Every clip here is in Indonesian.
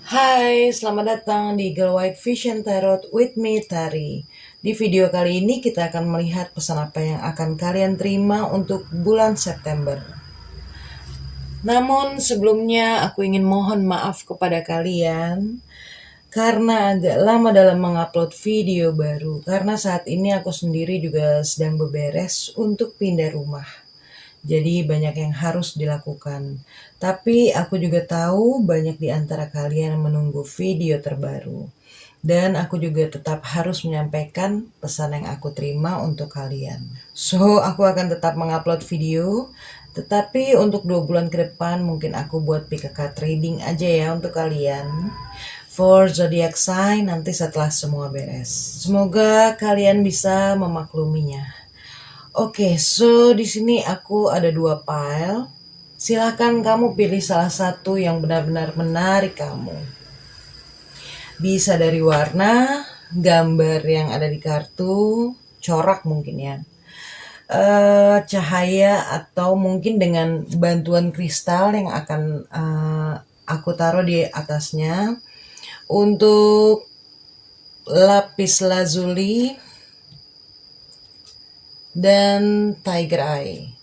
Hai, selamat datang di Girl White Vision Tarot with me, Tari. Di video kali ini kita akan melihat pesan apa yang akan kalian terima untuk bulan September. Namun sebelumnya aku ingin mohon maaf kepada kalian karena agak lama dalam mengupload video baru. Karena saat ini aku sendiri juga sedang beberes untuk pindah rumah. Jadi banyak yang harus dilakukan. Tapi aku juga tahu banyak di antara kalian yang menunggu video terbaru. Dan aku juga tetap harus menyampaikan pesan yang aku terima untuk kalian. So, aku akan tetap mengupload video. Tetapi untuk 2 bulan ke depan mungkin aku buat PKK trading aja ya untuk kalian. For zodiac sign nanti setelah semua beres. Semoga kalian bisa memakluminya. Oke, so di sini aku ada 2 pile. Silakan kamu pilih salah satu yang benar-benar menarik kamu. Bisa dari warna, gambar yang ada di kartu, corak mungkin ya, cahaya, atau mungkin dengan bantuan kristal yang akan aku taruh di atasnya. Untuk lapis lazuli dan tiger eye.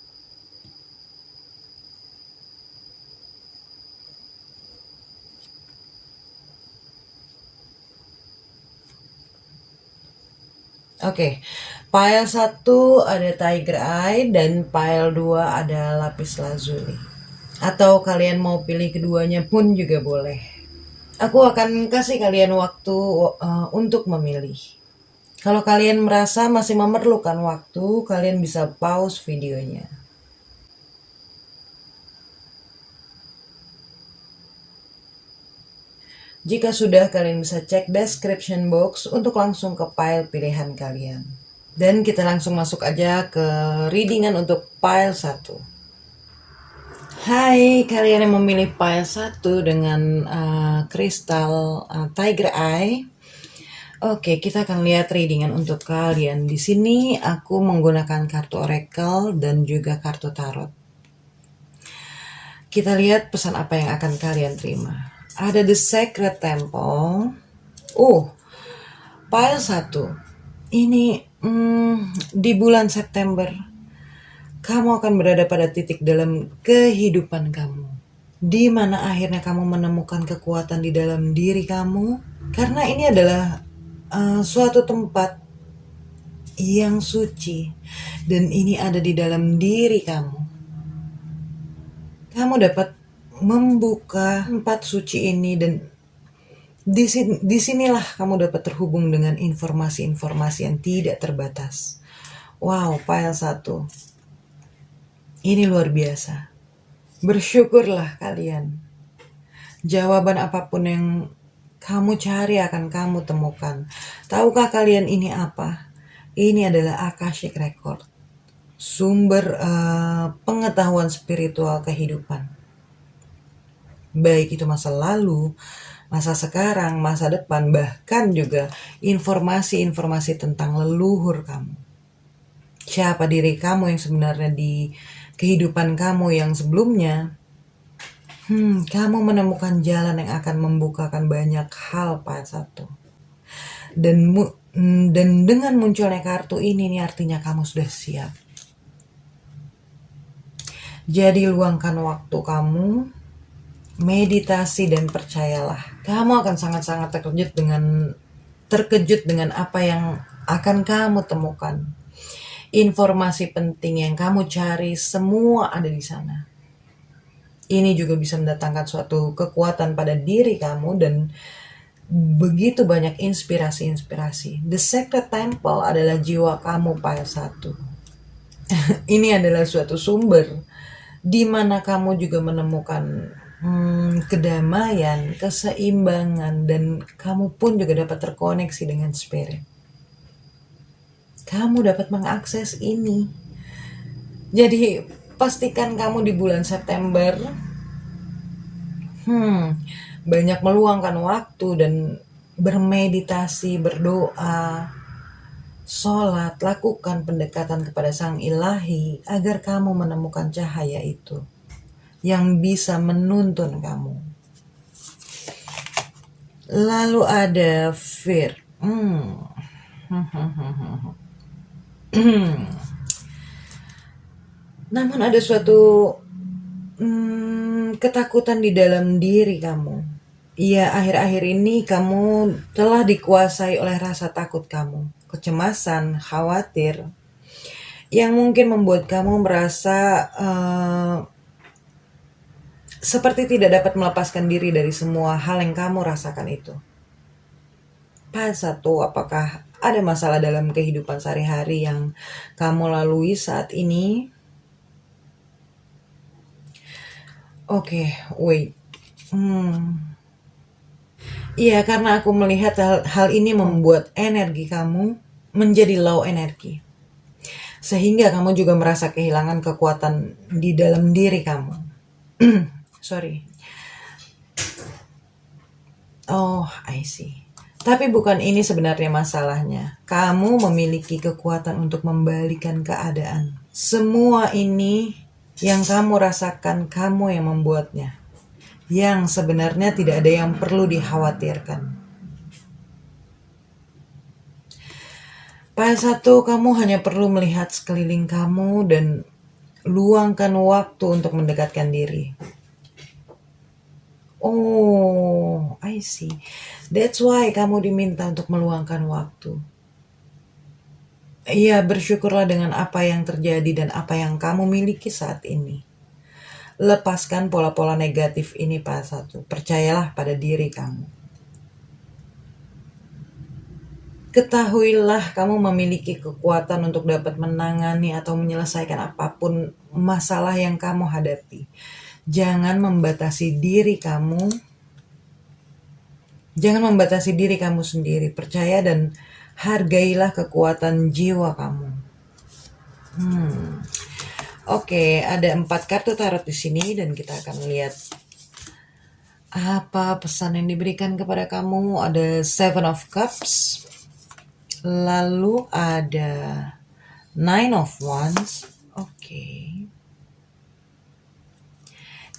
Oke, pile 1 ada tiger eye dan pile 2 ada lapis lazuli. Atau kalian mau pilih keduanya pun juga boleh. Aku akan kasih kalian waktu untuk memilih. Kalau kalian merasa masih memerlukan waktu, kalian bisa pause videonya. Jika sudah, kalian bisa cek description box untuk langsung ke pile pilihan kalian. Dan kita langsung masuk aja ke readingan untuk pile 1. Hai, kalian yang memilih pile 1 dengan kristal tiger eye. Oke, kita akan lihat readingan untuk kalian. Di sini aku menggunakan kartu oracle dan juga kartu tarot. Kita lihat pesan apa yang akan kalian terima. Ada The Sacred Temple. Pile 1. Ini di bulan September kamu akan berada pada titik dalam kehidupan kamu, di mana akhirnya kamu menemukan kekuatan di dalam diri kamu. Karena ini adalah suatu tempat yang suci, dan ini ada di dalam diri kamu. Kamu dapat membuka tempat suci ini, dan disinilah kamu dapat terhubung dengan informasi-informasi yang tidak terbatas. Wow, pile 1. Ini luar biasa. Bersyukurlah kalian. Jawaban apapun yang kamu cari akan kamu temukan. Tahukah kalian ini apa? Ini adalah Akashic Record, sumber pengetahuan spiritual kehidupan. Baik itu masa lalu, masa sekarang, masa depan, bahkan juga informasi-informasi tentang leluhur kamu. Siapa diri kamu yang sebenarnya di kehidupan kamu yang sebelumnya. Kamu menemukan jalan yang akan membukakan banyak hal pada satu. Dan dengan munculnya kartu ini nih, artinya kamu sudah siap. Jadi luangkan waktu kamu, meditasi, dan percayalah, kamu akan sangat-sangat terkejut dengan apa yang akan kamu temukan. Informasi penting yang kamu cari semua ada di sana. Ini juga bisa mendatangkan suatu kekuatan pada diri kamu dan begitu banyak inspirasi-inspirasi. The Sacred Temple adalah jiwa kamu pile 1. Ini adalah suatu sumber di mana kamu juga menemukan kedamaian, keseimbangan, dan kamu pun juga dapat terkoneksi dengan spirit. Kamu dapat mengakses ini. Jadi pastikan kamu di bulan September banyak meluangkan waktu dan bermeditasi, berdoa, sholat, lakukan pendekatan kepada Sang Ilahi agar kamu menemukan cahaya itu yang bisa menuntun kamu. Lalu ada fear. Namun ada suatu ketakutan di dalam diri kamu. Iya, akhir-akhir ini kamu telah dikuasai oleh rasa takut kamu, kecemasan, khawatir, yang mungkin membuat kamu merasa seperti tidak dapat melepaskan diri dari semua hal yang kamu rasakan itu. Satu, apakah ada masalah dalam kehidupan sehari-hari yang kamu lalui saat ini? Oke, wait. Iya, karena aku melihat hal ini membuat energi kamu menjadi low energi. Sehingga kamu juga merasa kehilangan kekuatan di dalam diri kamu. Sorry. Oh, I see. Tapi bukan ini sebenarnya masalahnya. Kamu memiliki kekuatan untuk membalikan keadaan. Semua ini yang kamu rasakan, kamu yang membuatnya. Yang sebenarnya tidak ada yang perlu dikhawatirkan. Pada satu, kamu hanya perlu melihat sekeliling kamu dan luangkan waktu untuk mendekatkan diri. Oh, I see. That's why kamu diminta untuk meluangkan waktu. Iya, bersyukurlah dengan apa yang terjadi dan apa yang kamu miliki saat ini. Lepaskan pola-pola negatif ini pada satu. Percayalah pada diri kamu. Ketahuilah kamu memiliki kekuatan untuk dapat menangani atau menyelesaikan apapun masalah yang kamu hadapi. Jangan membatasi diri kamu. Jangan membatasi diri kamu sendiri. Percaya dan hargailah kekuatan jiwa kamu. Oke, ada 4 kartu tarot di sini dan kita akan lihat apa pesan yang diberikan kepada kamu. Ada Seven of Cups. Lalu ada Nine of Wands. Oke.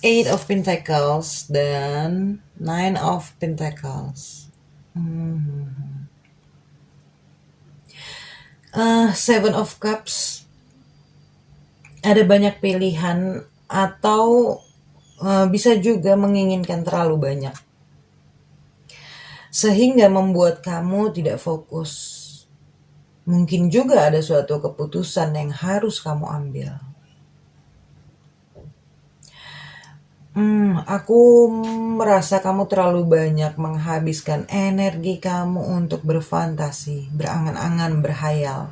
Eight of Pentacles dan Nine of Pentacles. Seven of Cups. Ada banyak pilihan atau bisa juga menginginkan terlalu banyak. Sehingga membuat kamu tidak fokus. Mungkin juga ada suatu keputusan yang harus kamu ambil. Aku merasa kamu terlalu banyak menghabiskan energi kamu untuk berfantasi, berangan-angan, berhayal.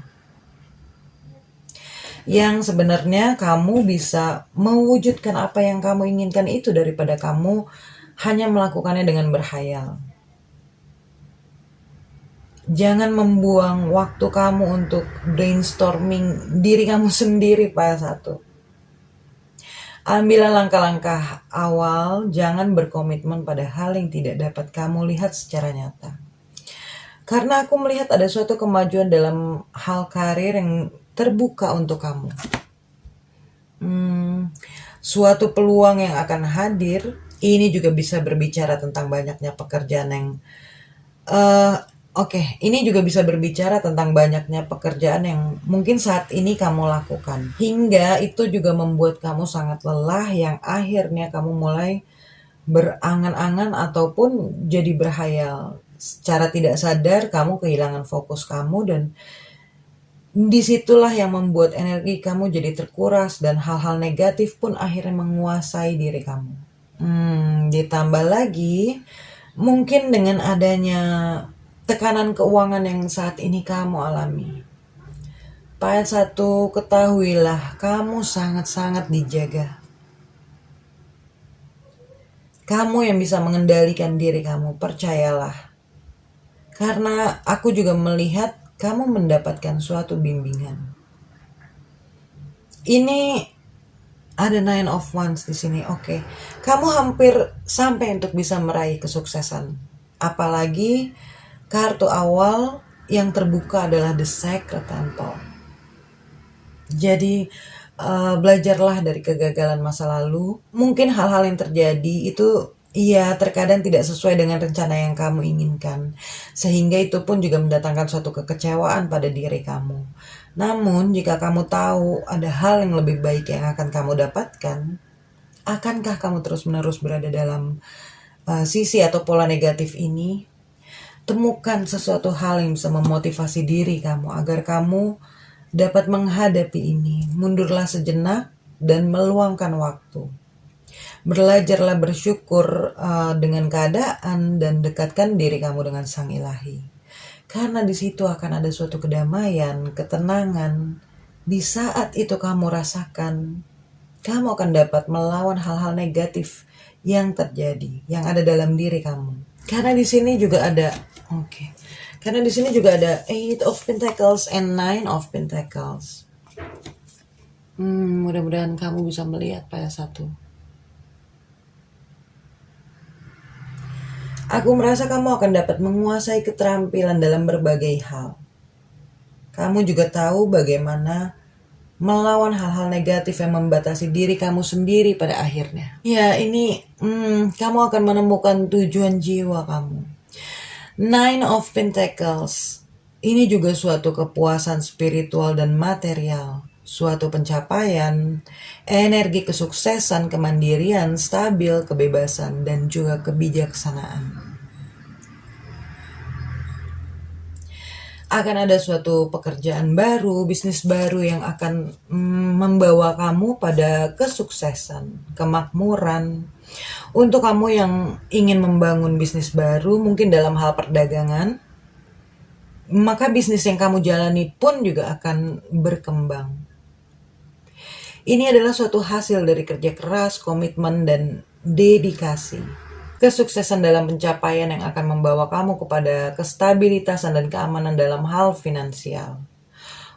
Yang sebenarnya kamu bisa mewujudkan apa yang kamu inginkan itu daripada kamu hanya melakukannya dengan berhayal. Jangan membuang waktu kamu untuk brainstorming diri kamu sendiri pada satu. Ambillah langkah-langkah awal, jangan berkomitmen pada hal yang tidak dapat kamu lihat secara nyata. Karena aku melihat ada suatu kemajuan dalam hal karir yang terbuka untuk kamu. Suatu peluang yang akan hadir, ini juga bisa berbicara tentang banyaknya pekerjaan yang ini juga bisa berbicara tentang banyaknya pekerjaan yang mungkin saat ini kamu lakukan. Hingga itu juga membuat kamu sangat lelah yang akhirnya kamu mulai berangan-angan ataupun jadi berhayal. Secara tidak sadar kamu kehilangan fokus kamu dan disitulah yang membuat energi kamu jadi terkuras dan hal-hal negatif pun akhirnya menguasai diri kamu. Ditambah lagi mungkin dengan adanya tekanan keuangan yang saat ini kamu alami. Pada satu, ketahuilah kamu sangat-sangat dijaga. Kamu yang bisa mengendalikan diri kamu, percayalah. Karena aku juga melihat kamu mendapatkan suatu bimbingan. Ini ada Nine of Wands di sini. Oke. Kamu hampir sampai untuk bisa meraih kesuksesan. Apalagi kartu awal yang terbuka adalah The Sacred Temple. Jadi belajarlah dari kegagalan masa lalu. Mungkin hal-hal yang terjadi itu Iya, terkadang tidak sesuai dengan rencana yang kamu inginkan, sehingga itu pun juga mendatangkan suatu kekecewaan pada diri kamu. Namun, jika kamu tahu ada hal yang lebih baik yang akan kamu dapatkan, akankah kamu terus-menerus berada dalam sisi atau pola negatif ini? Temukan sesuatu hal yang bisa memotivasi diri kamu agar kamu dapat menghadapi ini. Mundurlah sejenak dan meluangkan waktu. Belajarlah bersyukur dengan keadaan dan dekatkan diri kamu dengan Sang Ilahi. Karena di situ akan ada suatu kedamaian, ketenangan. Di saat itu kamu rasakan, kamu akan dapat melawan hal-hal negatif yang terjadi, yang ada dalam diri kamu. Karena di sini juga ada, Karena di sini juga ada Eight of Pentacles and Nine of Pentacles. Mudah-mudahan kamu bisa melihat pada satu. Aku merasa kamu akan dapat menguasai keterampilan dalam berbagai hal. Kamu juga tahu bagaimana melawan hal-hal negatif yang membatasi diri kamu sendiri pada akhirnya. Ya, ini kamu akan menemukan tujuan jiwa kamu. Nine of Pentacles. Ini juga suatu kepuasan spiritual dan material. Suatu pencapaian, energi kesuksesan, kemandirian, stabil, kebebasan, dan juga kebijaksanaan. Akan ada suatu pekerjaan baru, bisnis baru yang akan membawa kamu pada kesuksesan, kemakmuran. Untuk kamu yang ingin membangun bisnis baru, mungkin dalam hal perdagangan, maka bisnis yang kamu jalani pun juga akan berkembang. Ini adalah suatu hasil dari kerja keras, komitmen, dan dedikasi. Kesuksesan dalam pencapaian yang akan membawa kamu kepada kestabilitasan dan keamanan dalam hal finansial.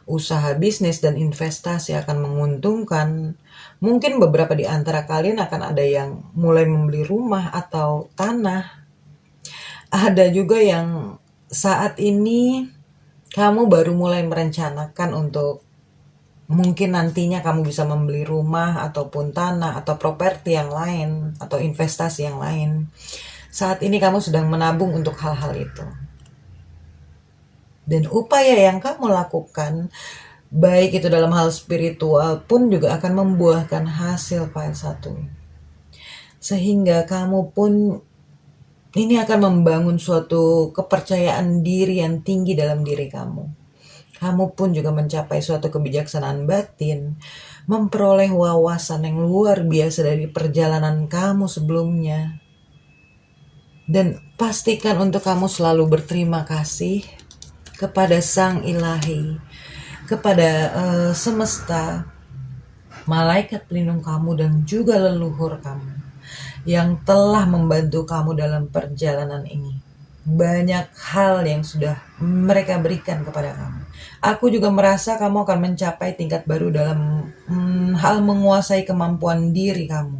Usaha bisnis dan investasi akan menguntungkan. Mungkin beberapa di antara kalian akan ada yang mulai membeli rumah atau tanah. Ada juga yang saat ini kamu baru mulai merencanakan untuk mungkin nantinya kamu bisa membeli rumah ataupun tanah atau properti yang lain atau investasi yang lain. Saat ini kamu sedang menabung untuk hal-hal itu. Dan upaya yang kamu lakukan, baik itu dalam hal spiritual pun juga akan membuahkan hasil file 1. Sehingga kamu pun ini akan membangun suatu kepercayaan diri yang tinggi dalam diri kamu. Kamu pun juga mencapai suatu kebijaksanaan batin, memperoleh wawasan yang luar biasa dari perjalanan kamu sebelumnya. Dan pastikan untuk kamu selalu berterima kasih kepada Sang Ilahi, kepada semesta, malaikat pelindung kamu dan juga leluhur kamu yang telah membantu kamu dalam perjalanan ini. Banyak hal yang sudah mereka berikan kepada kamu. Aku juga merasa kamu akan mencapai tingkat baru dalam hal menguasai kemampuan diri kamu.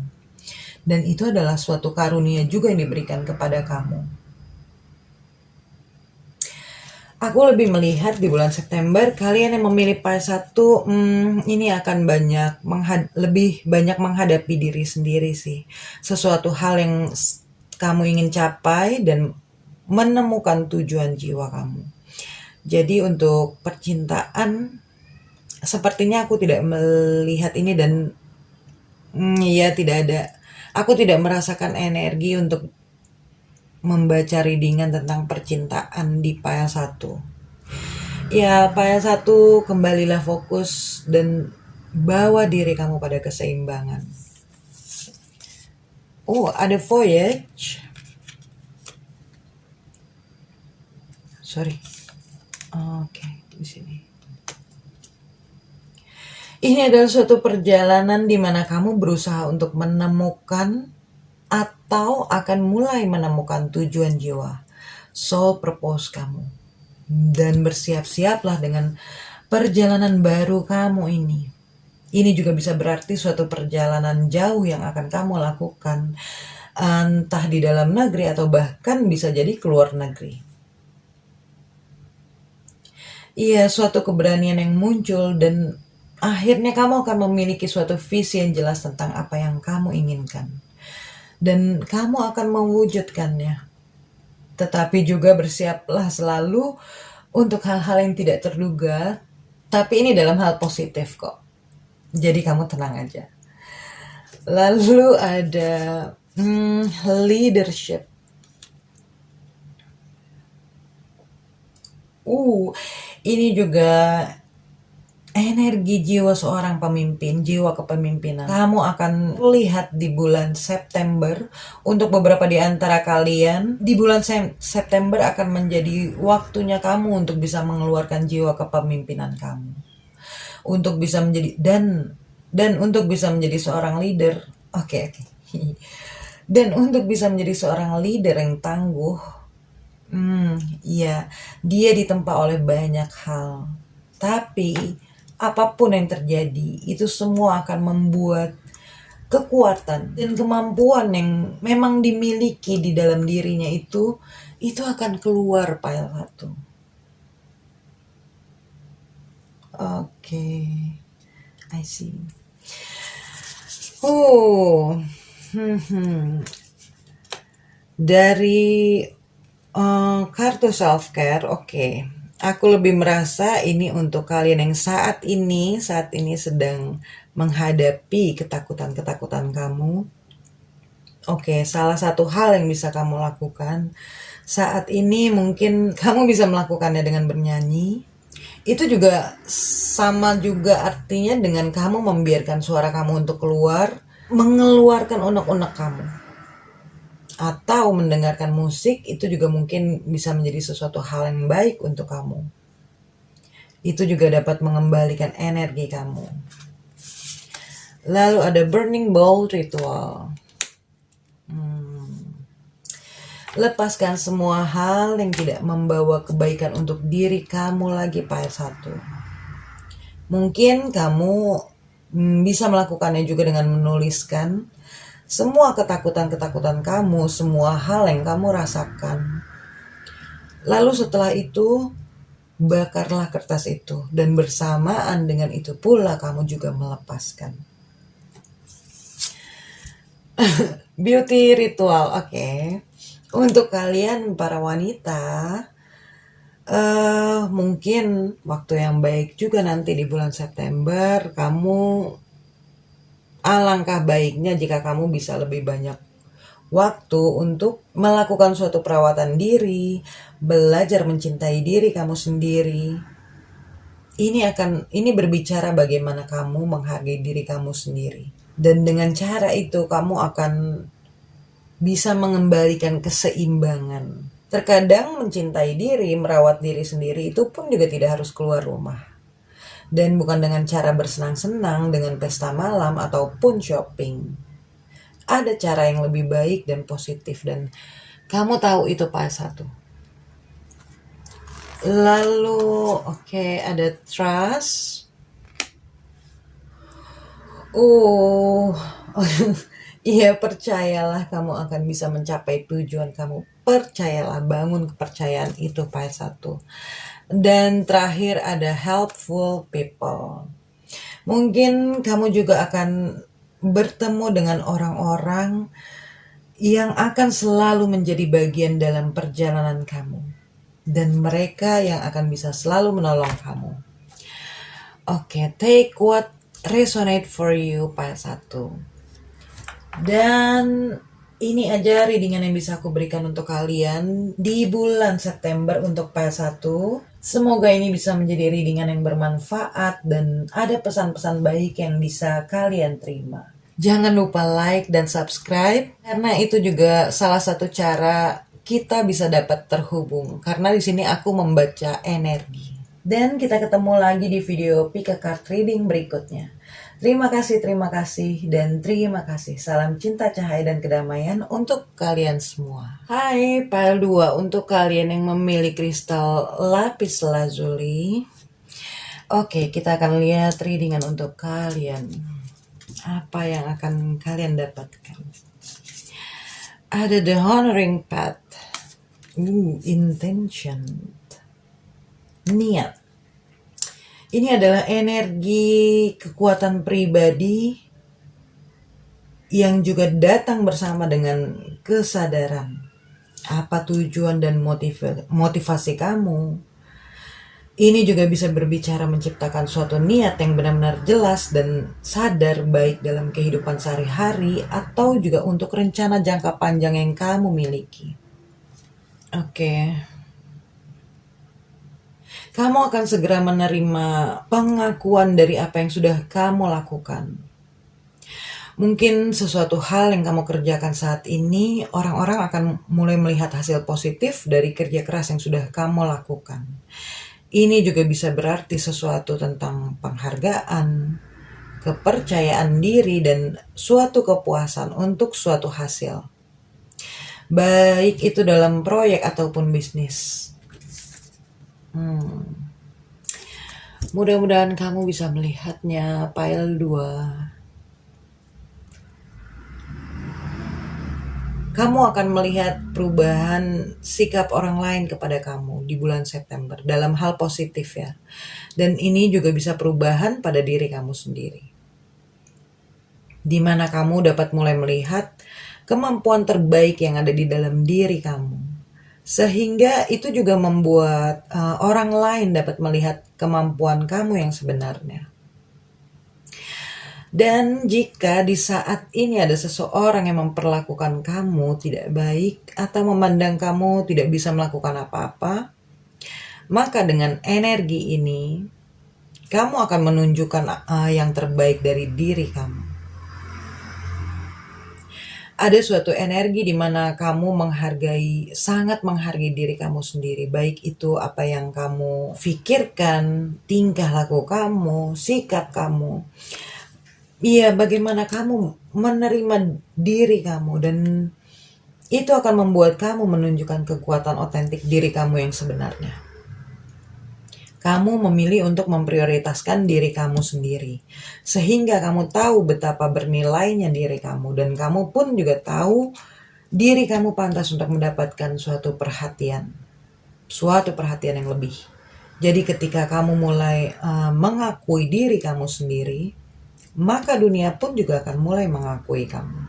Dan itu adalah suatu karunia juga yang diberikan kepada kamu. Aku lebih melihat di bulan September, kalian yang memilih part 1 ini akan lebih banyak menghadapi diri sendiri sih. Sesuatu hal yang kamu ingin capai dan menemukan tujuan jiwa kamu. Jadi untuk percintaan, sepertinya aku tidak melihat ini dan aku tidak merasakan energi untuk membaca readingan tentang percintaan di pile 1. Ya, pile 1, kembalilah fokus dan bawa diri kamu pada keseimbangan. Oh, ada voyage. Oke, di sini. Ini adalah suatu perjalanan di mana kamu berusaha untuk menemukan atau akan mulai menemukan tujuan jiwa, soul purpose kamu. Dan bersiap-siaplah dengan perjalanan baru kamu ini. Ini juga bisa berarti suatu perjalanan jauh yang akan kamu lakukan, entah di dalam negeri atau bahkan bisa jadi keluar negeri. Iya, suatu keberanian yang muncul dan akhirnya kamu akan memiliki suatu visi yang jelas tentang apa yang kamu inginkan. dan kamu akan mewujudkannya. Tetapi juga bersiaplah selalu untuk hal-hal yang tidak terduga, tapi ini dalam hal positif kok. Jadi kamu tenang aja. Lalu ada leadership. Ini juga energi jiwa seorang pemimpin, jiwa kepemimpinan. Kamu akan lihat di bulan September, untuk beberapa di antara kalian, di bulan September akan menjadi waktunya kamu untuk bisa mengeluarkan jiwa kepemimpinan kamu. Untuk bisa menjadi, dan untuk bisa menjadi seorang leader. Oke. Dan untuk bisa menjadi seorang leader yang tangguh, iya, dia ditempa oleh banyak hal. Tapi apapun yang terjadi, itu semua akan membuat kekuatan dan kemampuan yang memang dimiliki di dalam dirinya itu akan keluar pile 1. Oke, I see. Dari kartu self care, oke. Aku lebih merasa ini untuk kalian yang saat ini sedang menghadapi ketakutan-ketakutan kamu. Oke, salah satu hal yang bisa kamu lakukan saat ini, mungkin kamu bisa melakukannya dengan bernyanyi. Itu juga sama juga artinya dengan kamu membiarkan suara kamu untuk keluar, mengeluarkan unek-unek kamu. Atau mendengarkan musik, itu juga mungkin bisa menjadi sesuatu hal yang baik untuk kamu. Itu juga dapat mengembalikan energi kamu. Lalu ada burning bowl ritual. Lepaskan semua hal yang tidak membawa kebaikan untuk diri kamu lagi pile 1. Mungkin kamu bisa melakukannya juga dengan menuliskan semua ketakutan-ketakutan kamu, semua hal yang kamu rasakan. Lalu setelah itu, bakarlah kertas itu, dan bersamaan dengan itu pula kamu juga melepaskan. Beauty ritual, oke. Untuk kalian para wanita, mungkin waktu yang baik juga nanti di bulan September, alangkah baiknya jika kamu bisa lebih banyak waktu untuk melakukan suatu perawatan diri, belajar mencintai diri kamu sendiri. Ini berbicara bagaimana kamu menghargai diri kamu sendiri. Dan dengan cara itu kamu akan bisa mengembalikan keseimbangan. Terkadang mencintai diri, merawat diri sendiri itu pun juga tidak harus keluar rumah. Dan bukan dengan cara bersenang-senang, dengan pesta malam ataupun shopping. Ada cara yang lebih baik dan positif, dan kamu tahu itu pile 1. Lalu ada trust. Iya, percayalah kamu akan bisa mencapai tujuan kamu. Percayalah, bangun kepercayaan itu pile 1. Dan terakhir ada helpful people. Mungkin kamu juga akan bertemu dengan orang-orang yang akan selalu menjadi bagian dalam perjalanan kamu. Dan mereka yang akan bisa selalu menolong kamu. Oke, take what resonate for you pile 1. Dan ini aja readingan yang bisa aku berikan untuk kalian di bulan September untuk pile 1. Semoga ini bisa menjadi readingan yang bermanfaat dan ada pesan-pesan baik yang bisa kalian terima. Jangan lupa like dan subscribe, karena itu juga salah satu cara kita bisa dapat terhubung. Karena di sini aku membaca energi. Dan kita ketemu lagi di video pick a card reading berikutnya. Terima kasih, dan terima kasih. Salam cinta, cahaya, dan kedamaian untuk kalian semua. Hai, pile 2 untuk kalian yang memilih kristal lapis lazuli. Oke, kita akan lihat readingan untuk kalian. Apa yang akan kalian dapatkan? Ada the honoring path. Intention. Niat. Ini adalah energi kekuatan pribadi yang juga datang bersama dengan kesadaran. Apa tujuan dan motivasi kamu? Ini juga bisa berbicara menciptakan suatu niat yang benar-benar jelas dan sadar, baik dalam kehidupan sehari-hari atau juga untuk rencana jangka panjang yang kamu miliki. Oke, kamu akan segera menerima pengakuan dari apa yang sudah kamu lakukan. Mungkin sesuatu hal yang kamu kerjakan saat ini, orang-orang akan mulai melihat hasil positif dari kerja keras yang sudah kamu lakukan. Ini juga bisa berarti sesuatu tentang penghargaan, kepercayaan diri, dan suatu kepuasan untuk suatu hasil. Baik itu dalam proyek ataupun bisnis. Mudah-mudahan kamu bisa melihatnya, pile 2. Kamu akan melihat perubahan sikap orang lain kepada kamu di bulan September dalam hal positif ya. Dan ini juga bisa perubahan pada diri kamu sendiri. Di mana kamu dapat mulai melihat kemampuan terbaik yang ada di dalam diri kamu. Sehingga itu juga membuat orang lain dapat melihat kemampuan kamu yang sebenarnya. Dan jika di saat ini ada seseorang yang memperlakukan kamu tidak baik atau memandang kamu tidak bisa melakukan apa-apa, maka dengan energi ini, kamu akan menunjukkan yang terbaik dari diri kamu. Ada suatu energi di mana kamu sangat menghargai diri kamu sendiri. Baik itu apa yang kamu pikirkan, tingkah laku kamu, sikap kamu. Iya, bagaimana kamu menerima diri kamu, dan itu akan membuat kamu menunjukkan kekuatan otentik diri kamu yang sebenarnya. Kamu memilih untuk memprioritaskan diri kamu sendiri, sehingga kamu tahu betapa bernilainya diri kamu, dan kamu pun juga tahu diri kamu pantas untuk mendapatkan suatu perhatian yang lebih. Jadi ketika kamu mulai mengakui diri kamu sendiri, maka dunia pun juga akan mulai mengakui kamu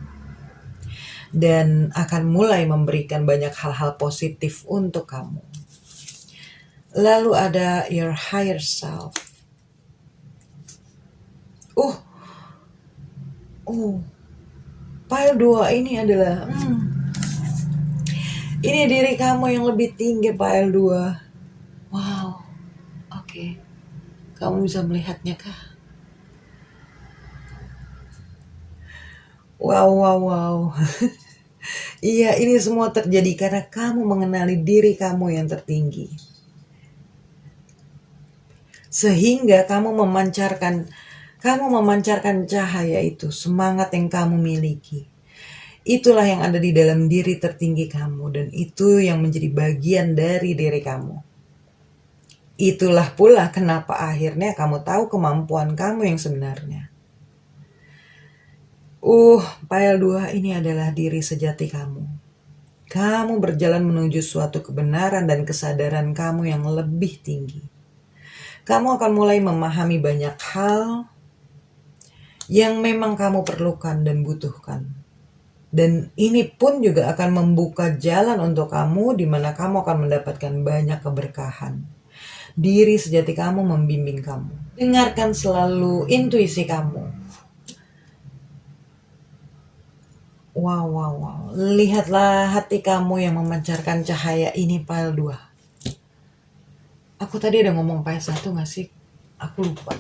dan akan mulai memberikan banyak hal-hal positif untuk kamu. Lalu ada your higher self. Pile 2 ini adalah ini diri kamu yang lebih tinggi, pile 2. Wow. Oke. Kamu bisa melihatnya kah? Wow. Iya, ini semua terjadi karena kamu mengenali diri kamu yang tertinggi. Sehingga kamu memancarkan cahaya itu, semangat yang kamu miliki. Itulah yang ada di dalam diri tertinggi kamu, dan itu yang menjadi bagian dari diri kamu. Itulah pula kenapa akhirnya kamu tahu kemampuan kamu yang sebenarnya. Pile 2 ini adalah diri sejati kamu. Kamu berjalan menuju suatu kebenaran dan kesadaran kamu yang lebih tinggi. Kamu akan mulai memahami banyak hal yang memang kamu perlukan dan butuhkan. Dan ini pun juga akan membuka jalan untuk kamu, di mana kamu akan mendapatkan banyak keberkahan. Diri sejati kamu membimbing kamu. Dengarkan selalu intuisi kamu. Wow. Lihatlah hati kamu yang memancarkan cahaya ini, pile 2. Aku tadi ada ngomong pile 1 gak sih? Aku lupa.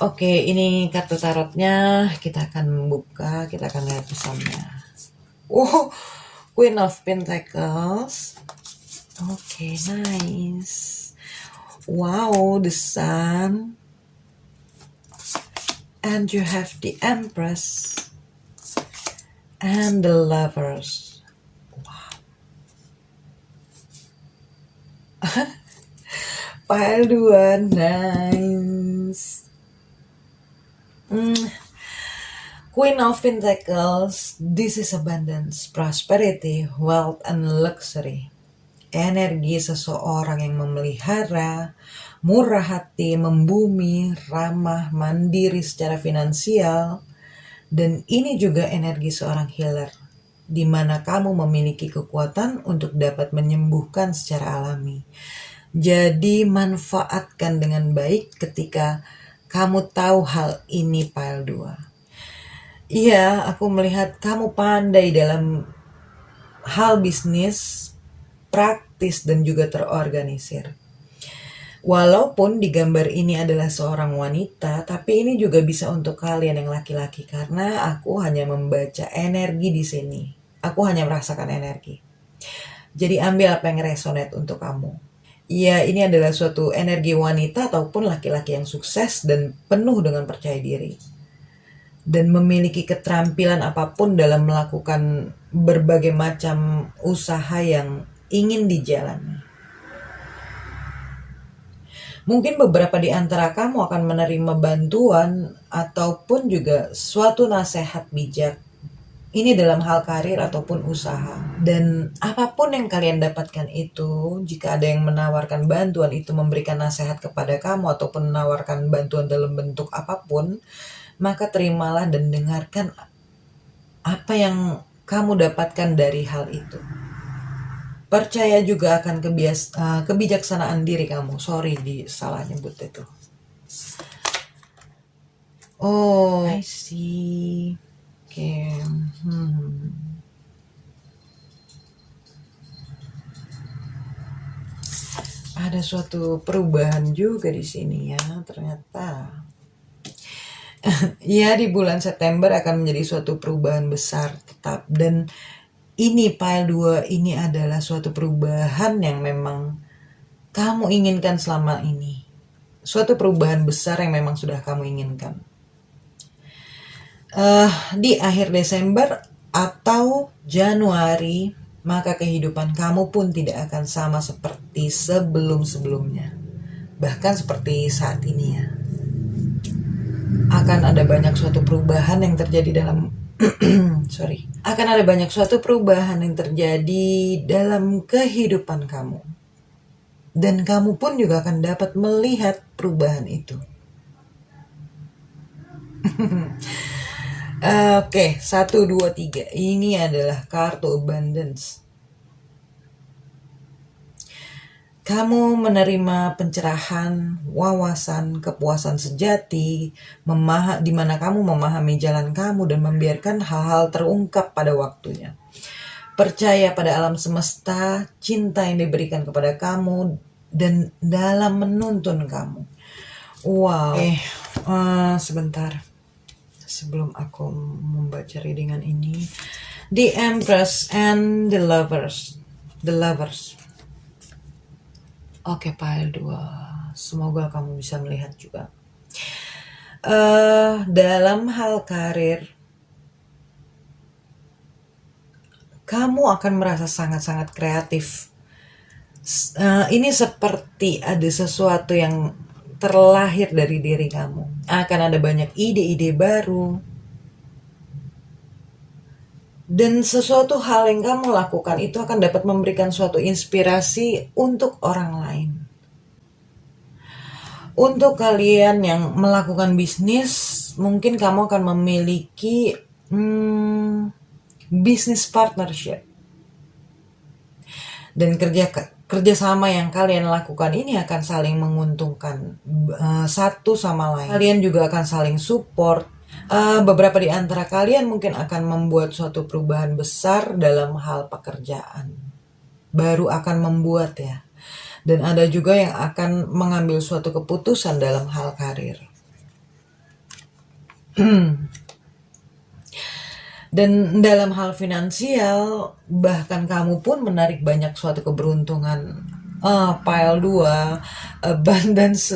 Oke, ini kartu tarotnya. Kita akan buka, kita akan lihat pesannya. Queen of Pentacles. Oke, nice. Wow, the Sun. And you have the Empress and the Lovers. Wow. Pile 2, nice. Queen of Pentacles, this is abundance, prosperity, wealth, and luxury. Energi seseorang yang memelihara, murah hati, membumi, ramah, mandiri secara finansial. Dan ini juga energi seorang healer, di mana kamu memiliki kekuatan untuk dapat menyembuhkan secara alami. Jadi manfaatkan dengan baik ketika kamu tahu hal ini, pile 2. Iya, aku melihat kamu pandai dalam hal bisnis, praktis, dan juga terorganisir. Walaupun di gambar ini adalah seorang wanita, tapi ini juga bisa untuk kalian yang laki-laki karena aku hanya membaca energi di sini. Aku hanya merasakan energi. Jadi ambil apa yang resonate untuk kamu. Ya, ini adalah suatu energi wanita ataupun laki-laki yang sukses dan penuh dengan percaya diri. Dan memiliki keterampilan apapun dalam melakukan berbagai macam usaha yang ingin dijalani. Mungkin beberapa di antara kamu akan menerima bantuan ataupun juga suatu nasihat bijak. Ini dalam hal karir ataupun usaha. Dan apapun yang kalian dapatkan itu, jika ada yang menawarkan bantuan itu memberikan nasihat kepada kamu ataupun menawarkan bantuan dalam bentuk apapun, maka terimalah dan dengarkan apa yang kamu dapatkan dari hal itu. Percaya juga akan kebijaksanaan diri kamu. Sorry, salah nyebut itu. Oh, I see. Oke. Ada suatu perubahan juga di sini ya, ternyata. Ya, di bulan September akan menjadi suatu perubahan besar tetap. Dan ini pile 2 ini adalah suatu perubahan yang memang kamu inginkan selama ini. Suatu perubahan besar yang memang sudah kamu inginkan. Di akhir Desember atau Januari, maka kehidupan kamu pun tidak akan sama seperti sebelum-sebelumnya. Bahkan seperti saat ini ya. Akan ada banyak suatu perubahan yang terjadi dalam akan ada banyak suatu perubahan yang terjadi dalam kehidupan kamu. Dan kamu pun juga akan dapat melihat perubahan itu. Oke, 1, 2, 3. Ini adalah kartu abundance. Kamu menerima pencerahan, wawasan, kepuasan sejati, di mana kamu memahami jalan kamu dan membiarkan hal-hal terungkap pada waktunya. Percaya pada alam semesta, cinta yang diberikan kepada kamu, dan dalam menuntun kamu. Wow. Sebentar. Sebelum aku membaca readingan ini. The Empress and the Lovers. The Lovers. Oke, pile 2. Semoga kamu bisa melihat juga. Dalam hal karir, kamu akan merasa sangat-sangat kreatif. Ini seperti ada sesuatu yang terlahir dari diri kamu. Akan ada banyak ide-ide baru. Dan sesuatu hal yang kamu lakukan itu akan dapat memberikan suatu inspirasi untuk orang lain. Untuk kalian yang melakukan bisnis, mungkin kamu akan memiliki business partnership. Dan kerjasama yang kalian lakukan ini akan saling menguntungkan satu sama lain. Kalian juga akan saling support. Beberapa di antara kalian mungkin akan membuat suatu perubahan besar dalam hal pekerjaan. Baru akan membuat ya. Dan ada juga yang akan mengambil suatu keputusan dalam hal karir. Dan dalam hal finansial, bahkan kamu pun menarik banyak suatu keberuntungan. Pile 2, abundance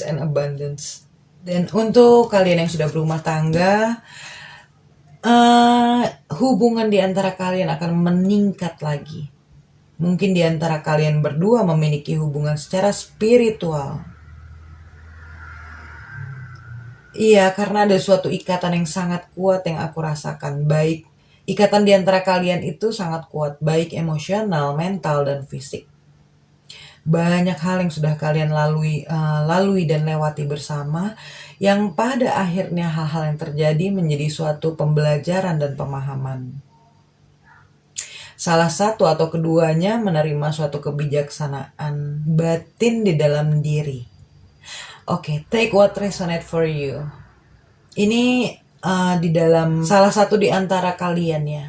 and abundance. Dan untuk kalian yang sudah berumah tangga, hubungan di antara kalian akan meningkat lagi. Mungkin di antara kalian berdua memiliki hubungan secara spiritual. Iya, karena ada suatu ikatan yang sangat kuat yang aku rasakan. Baik, ikatan di antara kalian itu sangat kuat, baik emosional, mental, dan fisik. banyak hal yang sudah kalian lalui dan lewati bersama, yang pada akhirnya hal-hal yang terjadi menjadi suatu pembelajaran dan pemahaman. Salah satu atau keduanya menerima suatu kebijaksanaan batin di dalam diri. Oke, take what resonate for you. Ini di dalam salah satu di antara kalian ya.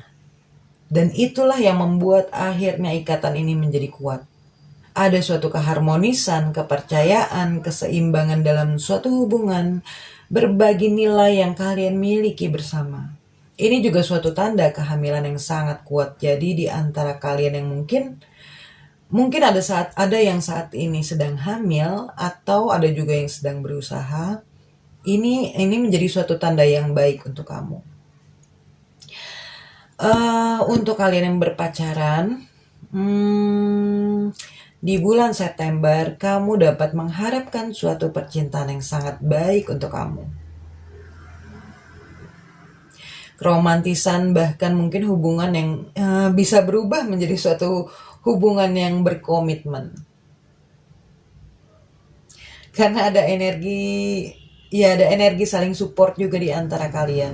Dan itulah yang membuat akhirnya ikatan ini menjadi kuat. Ada suatu keharmonisan, kepercayaan, keseimbangan dalam suatu hubungan, berbagi nilai yang kalian miliki bersama. Ini juga suatu tanda kehamilan yang sangat kuat. Jadi di antara kalian yang mungkin ada yang saat ini sedang hamil, atau ada juga yang sedang berusaha. Ini menjadi suatu tanda yang baik untuk kamu. Untuk kalian yang berpacaran, di bulan September kamu dapat mengharapkan suatu percintaan yang sangat baik untuk kamu. Keromantisan, bahkan mungkin hubungan yang bisa berubah menjadi suatu hubungan yang berkomitmen. Karena ada energi saling support juga di antara kalian.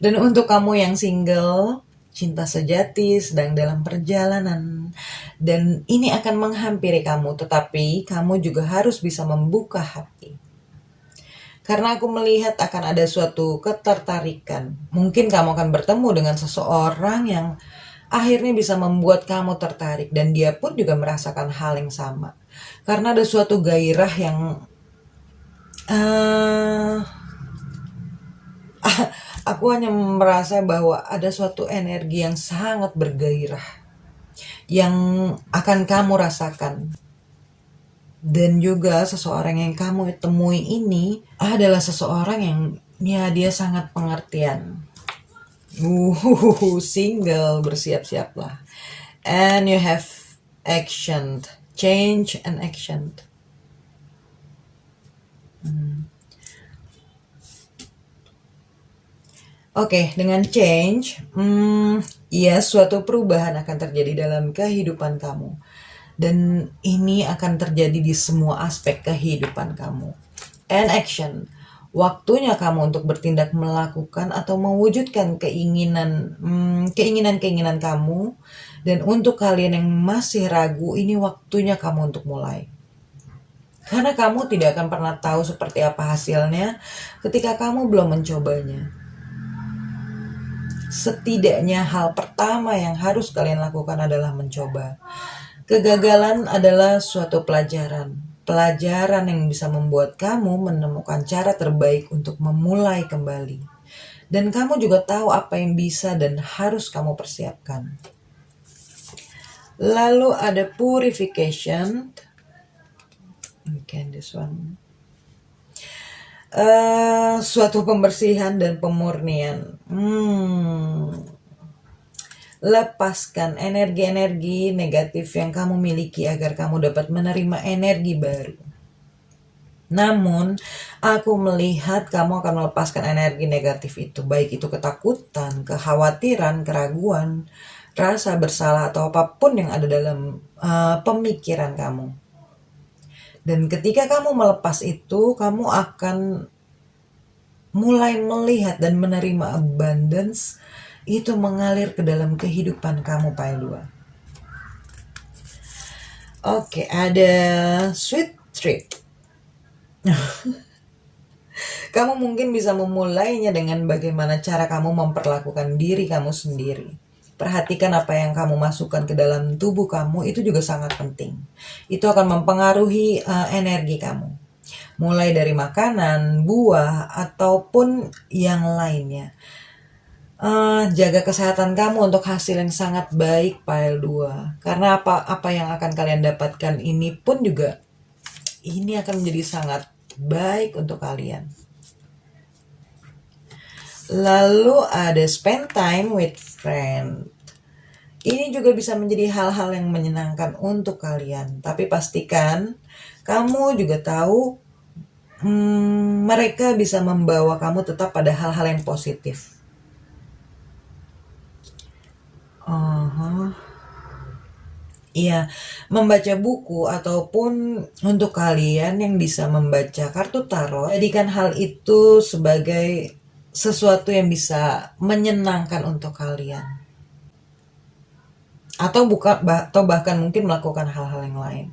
Dan untuk kamu yang single, cinta sejati sedang dalam perjalanan. Dan ini akan menghampiri kamu, tetapi kamu juga harus bisa membuka hati. Karena aku melihat akan ada suatu ketertarikan. Mungkin kamu akan bertemu dengan seseorang yang akhirnya bisa membuat kamu tertarik. Dan dia pun juga merasakan hal yang sama. Karena ada suatu gairah yang aku hanya merasa bahwa ada suatu energi yang sangat bergairah yang akan kamu rasakan. Dan juga seseorang yang kamu temui ini adalah seseorang yang dia sangat pengertian. Single, bersiap-siaplah. And you have action, change and action. Oke, dengan change, suatu perubahan akan terjadi dalam kehidupan kamu. Dan ini akan terjadi di semua aspek kehidupan kamu. And action, waktunya kamu untuk bertindak, melakukan atau mewujudkan keinginan kamu. Dan untuk kalian yang masih ragu, ini waktunya kamu untuk mulai. Karena kamu tidak akan pernah tahu seperti apa hasilnya ketika kamu belum mencobanya. Setidaknya hal pertama yang harus kalian lakukan adalah mencoba. Kegagalan adalah suatu pelajaran yang bisa membuat kamu menemukan cara terbaik untuk memulai kembali. Dan kamu juga tahu apa yang bisa dan harus kamu persiapkan. Lalu ada purification. Okay, this one. Suatu pembersihan dan pemurnian. Lepaskan energi-energi negatif yang kamu miliki agar kamu dapat menerima energi baru. Namun, aku melihat kamu akan melepaskan energi negatif itu, baik itu ketakutan, kekhawatiran, keraguan, rasa bersalah, atau apapun yang ada dalam pemikiran kamu. Dan ketika kamu melepas itu, kamu akan mulai melihat dan menerima abundance itu mengalir ke dalam kehidupan kamu, Pile 2. Oke, ada sweet treat. Kamu mungkin bisa memulainya dengan bagaimana cara kamu memperlakukan diri kamu sendiri. Perhatikan apa yang kamu masukkan ke dalam tubuh kamu, itu juga sangat penting. Itu akan mempengaruhi energi kamu. Mulai dari makanan, buah, ataupun yang lainnya. Jaga kesehatan kamu untuk hasil yang sangat baik, Pile 2. Karena apa yang akan kalian dapatkan ini pun juga ini akan menjadi sangat baik untuk kalian. Lalu ada spend time with friend. Ini juga bisa menjadi hal-hal yang menyenangkan untuk kalian. Tapi pastikan kamu juga tahu mereka bisa membawa kamu tetap pada hal-hal yang positif. Iya, membaca buku ataupun untuk kalian yang bisa membaca kartu tarot, jadikan hal itu sebagai sesuatu yang bisa menyenangkan untuk kalian. Atau bahkan mungkin melakukan hal-hal yang lain.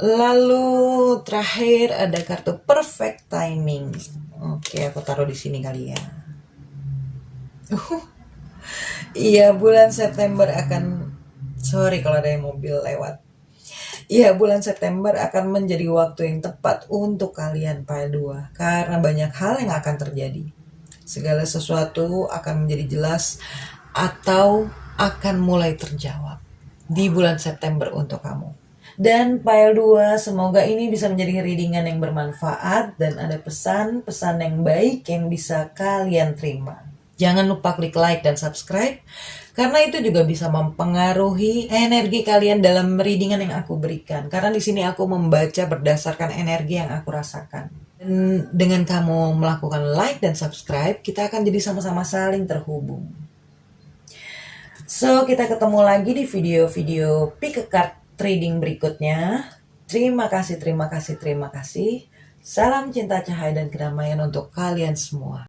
Lalu terakhir ada kartu perfect timing. Oke, aku taruh di sini kali ya. Iya, bulan September akan, sorry kalau ada yang mobil lewat. Iya, bulan September akan menjadi waktu yang tepat untuk kalian Pile 2 karena banyak hal yang akan terjadi. Segala sesuatu akan menjadi jelas atau akan mulai terjawab di bulan September untuk kamu. Dan Pile 2, semoga ini bisa menjadi readingan yang bermanfaat dan ada pesan-pesan yang baik yang bisa kalian terima. Jangan lupa klik like dan subscribe, karena itu juga bisa mempengaruhi energi kalian dalam readingan yang aku berikan. Karena di sini aku membaca berdasarkan energi yang aku rasakan. Dan dengan kamu melakukan like dan subscribe, kita akan jadi sama-sama saling terhubung. So, kita ketemu lagi di video-video pick a card trading berikutnya. Terima kasih, terima kasih, terima kasih. Salam cinta, cahaya, dan kedamaian untuk kalian semua.